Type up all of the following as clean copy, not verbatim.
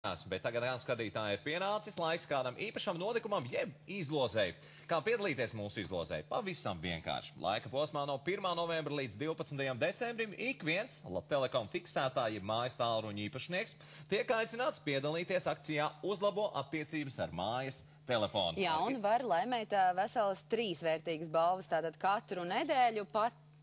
Bet tagad, skatītāji, ir pienācis laiks kādam īpašam notikumam, jeb izlozei. Kā piedalīties mūsu izlozei? Pavisam vienkārši. Laika posmā no 1. novembra līdz 12. decembrim ik viens Telekom fiksētā, jeb mājas tālruņa īpašnieks tiek aicināts piedalīties akcijā Uzlabo attiecības ar mājas telefonu. Jā, un var laimēt veselas 3 vērtīgas balvas, tātad katru nedēļu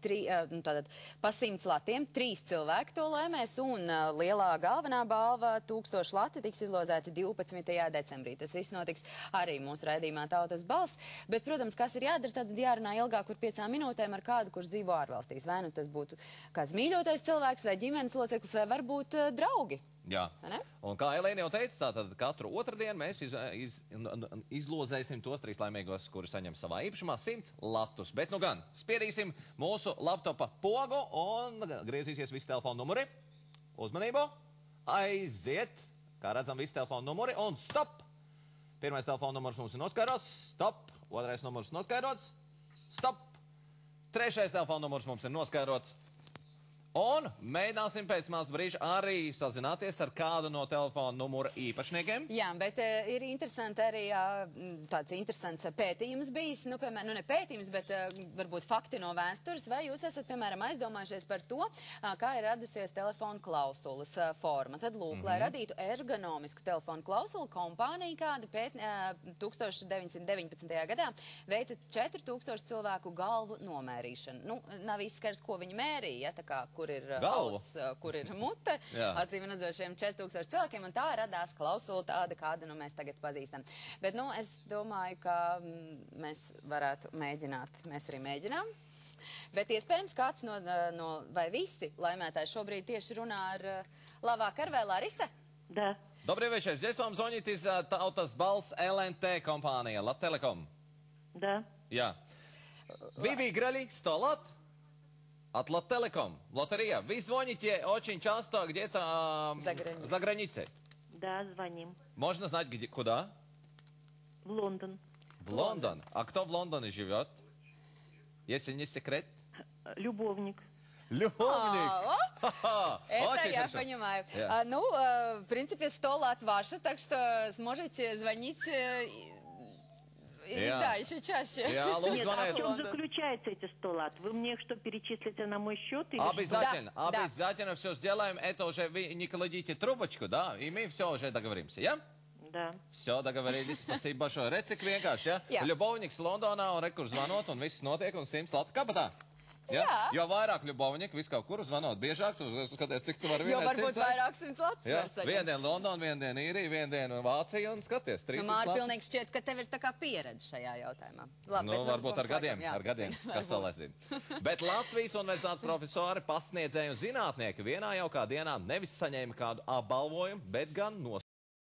tātad pa 100 latiem 3 cilvēki to laimēs, un lielā galvenā balva 1000 lati tiks izlozēti 12. decembrī. Tas viss notiks arī mūsu raidījumā Tautas balss, bet, protams, kas ir jādara, tad jārunā ilgāk par 5 minūtēm ar kādu, kurš dzīvo ārvalstīs. Vai nu tas būtu kāds mīļotais cilvēks, vai ģimenes loceklis, vai varbūt draugi. Jā, un kā Elēna jau teica, tātad katru otrdienu mēs izlozēsim tos 3 laimīgos, kuri saņem savā īpašumā 100 latus. Bet nu gan, spiedīsim mūsu laptopa pogu un griezīsies visi telefonu numuri. Uzmanību! Aiziet! Kā redzam, visi telefonu numuri un stop! Pirmais telefonu numurs mums ir noskaidrots. Stop! Otrais numurs noskaidrots. Stop! Trešais telefonu numurs mums ir noskaidrots. Un mēģināsim pēc maz brīža arī sazināties ar kādu no telefona numura īpašniekiem. Jā, bet ir interesanti arī tāds interesants pētījums bijis, nu, piemēram, ne pētījums, bet varbūt fakti no vēstures, vai jūs esat, piemēram, aizdomājušies par to, kā ir radusies telefona klausulas forma. Tad, lūk, lai radītu ergonomisku telefona klausulu, kompānija kāda 1919. gadā veica 4000 cilvēku galvu nomērīšanu. Nu, nav izskars, ko viņi mērīja, tā kā, kur ir auss, kur ir mute, acīm redzošiem 4000 cilvēkiem, un tā radās klausula tāda, kādu mēs tagad pazīstam. Bet, nu, es domāju, ka mēs varētu mēģināt, mēs arī mēģinām, bet iespējams kāds vai visi laimētāji šobrīd tieši runā ar Labvakar, vai Larisa? Да. Добрый вечер. Здесь вам звонит из Tautas balss ЛНТ компания Латтелеком. Да. Я. Вы выиграли 100 лат от Латтелеком. Лотерея. Вы звоните очень часто где-то за границей. Да, звоним. Можно знать, куда? В Лондон. В Лондон. А кто в Лондоне живет? Если не секрет. Любовник. Любовник! Это я понимаю. Ну, в принципе, 100 лат ваши, так что сможете звонить... Да, еще чаще. Нет, а в чем заключаются эти 100 лат? Вы мне что, перечислите на мой счет? Обязательно, обязательно все сделаем. Это уже вы не кладите трубочку, да? И мы все уже договоримся, ja? Да. Все, doговорились. Спасибо большое. Redz, cik vienkārši, ja? Ļubovniks Londonā un rekur zvanot un viss notiek un 100 latu kabatā. Ja? Jo vairāk ļubovnieki visu kaut kur zvanot biežāk, tu skaties, cik tu vari vienēt 100. Jo varbūt vairāk 100 latus var saņemt. Vienu dienu London, vienu dienu Īrija, vienu dienu Vācija un skaties 300 latu. Māri pilnīgi šķiet, ka tev ir tā kā pieredze šajā jautājumā. Labi, nu, varbūt ar gadiem, kas to lai zina. Bet Latvijas universitātes profesori, pasniedzēji un zinātnieki vienā jaukā dienā nevis saņēma kādu apbalvojumu, bet gan